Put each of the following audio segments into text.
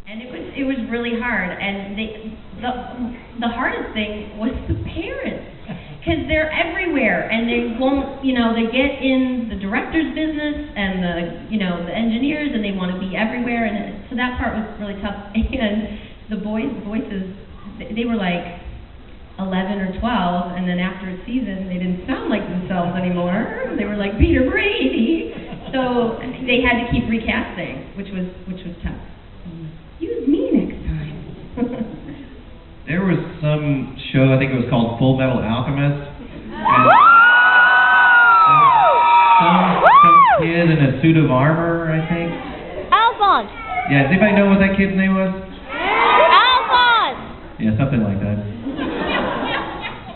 And it was really hard, and the hardest thing was the parents, because they're everywhere, and they won't, they get in the director's business and the engineers, and they want to be everywhere, and so that part was really tough. And the boys' voices, they were like 11 or 12, and then after a season, they didn't sound like themselves anymore. They were like Peter Brady, so they had to keep recasting, which was tough. Use me next time. There was some show, I think it was called Full Metal Alchemist. And some kid in a suit of armor, I think. Alphonse! Yeah, does anybody know what that kid's name was? Alphonse! Yeah, something like that.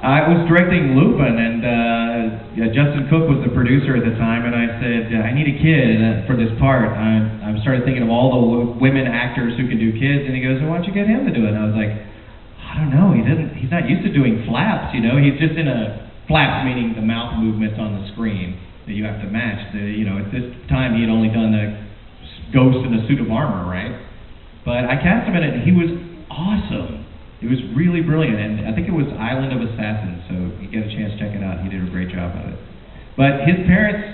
I was directing Lupin, and Justin Cook was the producer at the time, and I said, I need a kid for this part. I started thinking of all the women actors who can do kids, and he goes, well, why don't you get him to do it? And I was like, I don't know, he's not used to doing flaps, he's just in a, flaps meaning the mouth movements on the screen that you have to match. At this time he had only done a ghost in a suit of armor, right? But I cast him in it, and he was awesome. It was really brilliant, and I think it was Island of Assassins, so if you get a chance, check it out. He did a great job of it. But his parents,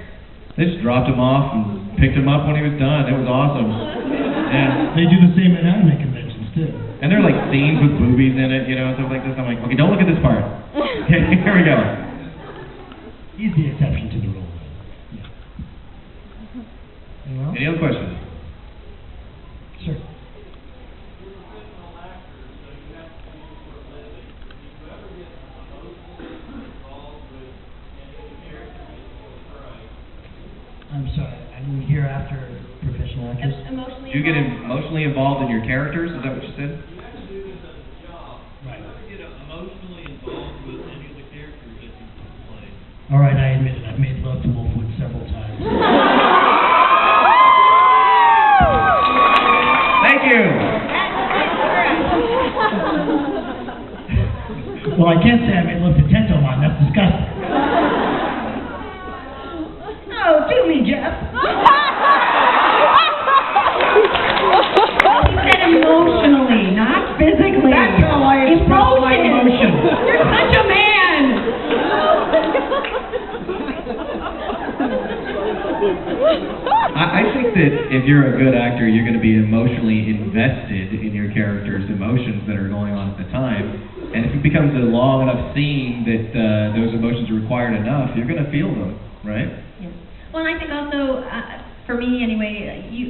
they just dropped him off and picked him up when he was done. It was awesome. Yeah. They do the same at anime conventions, too. And there are like scenes with boobies in it, stuff like this. I'm like, okay, don't look at this part. Okay, here we go. He's the exception to the rule. Yeah. Any other questions? Sure. I'm sorry, I didn't hear after professional actors. Do you get emotionally involved in your characters? Is that what you said? Right. Get emotionally involved with any of the characters that you play. All right, I admit it. I've made love to Wolfwood several times. Thank you. Well, I can't say I made love to Tentomon. That's disgusting. Oh, do me, Jeff. He said emotionally, not physically. That's how I express my emotion. You're such a man. I think that if you're a good actor, you're going to be emotionally invested in your character's emotions that are going on at the time. And if it becomes a long enough scene that those emotions are required enough, you're going to feel them, right? Yeah. Well, and I think also, for me anyway, you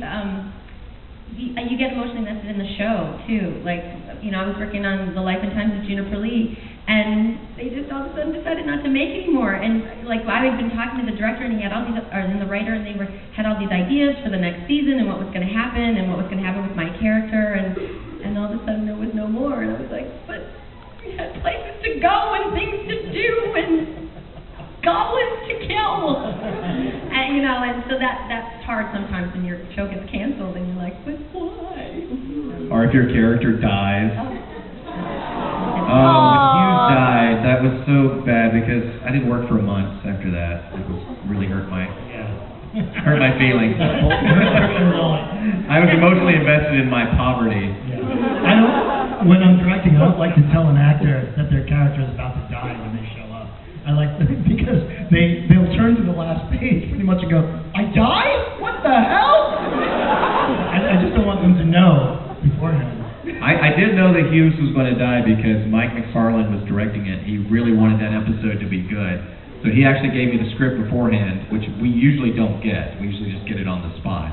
get emotionally invested in the show too. Like, I was working on The Life and Times of Juniper Lee, and they just all of a sudden decided not to make anymore. And like, I had been talking to the director, and he had all these, and the writer, and they had all these ideas for the next season and what was going to happen and what was going to happen with my character, and all of a sudden there was no more. And I was like, but we had places to go and things to do and goblins to kill. And and so that's hard sometimes when your show gets canceled and you're like, but why? Or if your character dies. Oh, when Hughes died, that was so bad because I didn't work for months after that. It was really hurt my feelings. I was emotionally invested in my poverty. Yeah. When I'm directing, I don't like to tell an actor that their character is about to die when they show up. I like because they'll turn to the last page pretty much and go, I died? What the hell? I just don't want them to know beforehand. I did know that Hughes was going to die because Mike McFarlane was directing it. He really wanted that episode to be good. So he actually gave me the script beforehand, which we usually don't get. We usually just get it on the spot.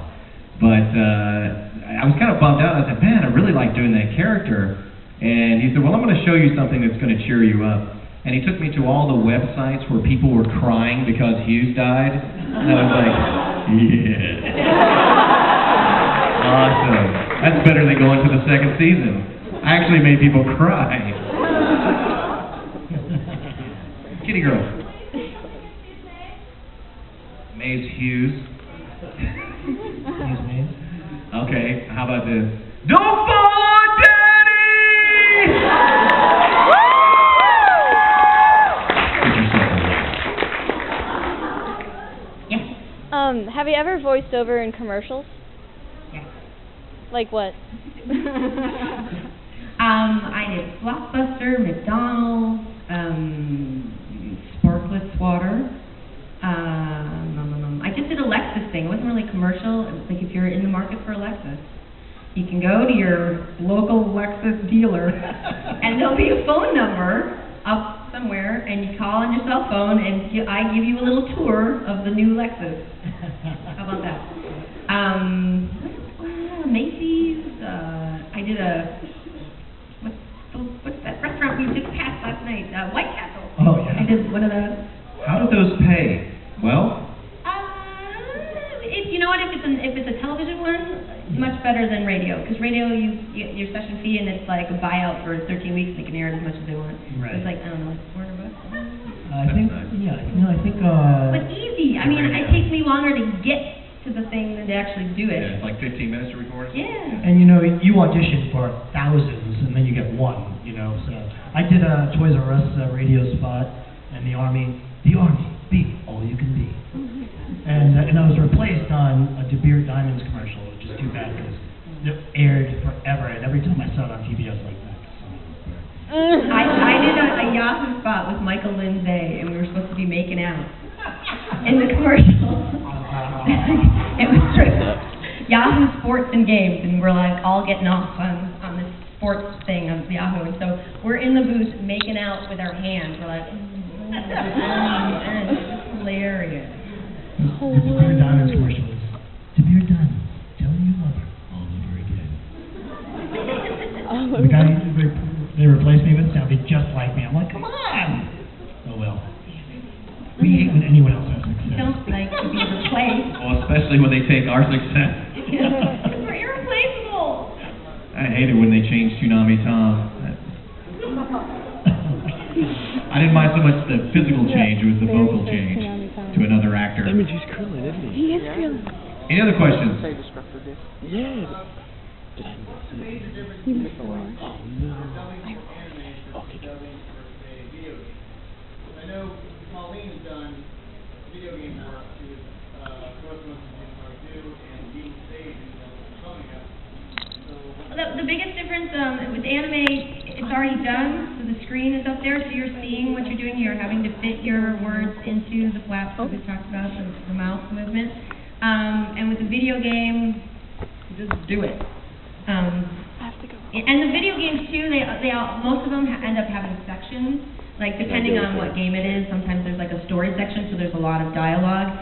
But I was kind of bummed out. I said, man, I really like doing that character. And he said, well, I'm going to show you something that's going to cheer you up. And he took me to all the websites where people were crying because Hughes died. And I was like, yeah. Awesome. That's better than going to the second season. I actually made people cry. Kitty girl. Maze Hughes. Okay, how about this? Don't follow Daddy! Have you ever voiced over in commercials? Yeah. Like what? I did Blockbuster, McDonald's, Sparklets water. I just did a Lexus thing. It wasn't really commercial. It was like if you're in the market for a Lexus, you can go to your local Lexus dealer, and there'll be a phone number up somewhere, and you call on your cell phone, and I give you a little tour of the new Lexus. How about that? Macy's. I did what's that restaurant we just passed last night? White Castle. Oh, yeah. I did one of those. How did those pay? Well? You know what? If it's a television one, much better than radio. Because radio, you get your session fee, and it's like a buyout for 13 weeks. They can air it as much as they want. Right. So it's like, I don't know, $400. I think, yeah, I think. But easy. I mean, it takes me longer to get to the thing than to actually do it. Yeah, it's like 15 minutes to record? Yeah. And you audition for thousands, and then you get one, So I did a Toys R Us radio spot, and the Army, be all you can be. And I was replaced on a De Beer Diamonds commercial, which is too bad because it aired forever, and every time I saw it on TV, I was like, I did a Yahoo spot with Michael Lindsay, and we were supposed to be making out in the commercial. It was Yahoo Sports and Games, and we're like all getting off on this sports thing on Yahoo, and so we're in the booth making out with our hands. We're like, it's hilarious. The De Beer Diamonds commercial is, De Beer Diamonds, tell you love her all over again. The guy they replaced me with sounded just like me. I'm like, come on! Oh well. We hate when anyone else has success. Don't like to be replaced. Well, especially when they take our success. We're irreplaceable. I hate it when they change Tsunami Tom. I didn't mind so much the physical change, it was the vocal change to another actor. I mean, he's curling, isn't he? He is curling. Any other questions? Yeah. Did I miss it? You missed the one. Oh, no. Okay. I know Pauline's done video game work. She was Ghostbusters in Part 2 and Being Stage in Sonia. The biggest difference with anime, it's already done, so the screen is up there, so you're seeing what you're doing. You're having to fit your words into the flaps that we talked about, the mouth movement. And with the video game, just do it. I have to go. And the video games too, they all, most of them end up having sections. Like depending on what game it is, sometimes there's like a story section, so there's a lot of dialogue.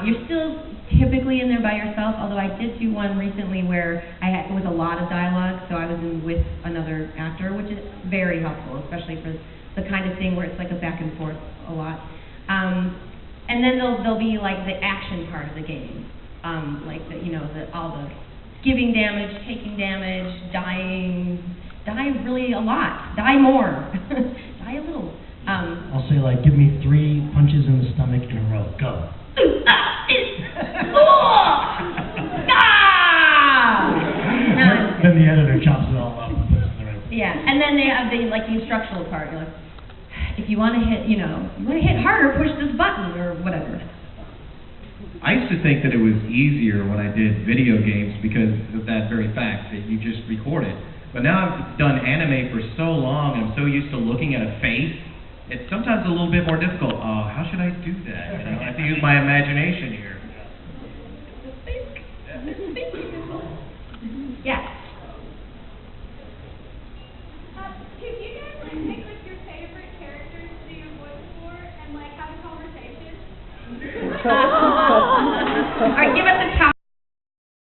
You're still typically in there by yourself, although I did do one recently where it was a lot of dialogue, so I was in with another actor, which is very helpful, especially for the kind of thing where it's like a back and forth a lot. And then there'll be like the action part of the game, like all the giving damage, taking damage, dying. Die really a lot. Die more. Die a little. I'll say give me 3 punches in the stomach in a row. Go. Then the editor chops it all up and puts it in the right place. Yeah, and then they have the instructional part. You're like, if you want to hit, you want to hit harder, push this button or whatever. I used to think that it was easier when I did video games because of that very fact that you just record it. But now I've done anime for so long, I'm so used to looking at a face, it's sometimes a little bit more difficult. How should I do that? I have to use my imagination here. Yeah. Can you guys pick your favorite characters to do your voice for and have a conversation? All right, give us a top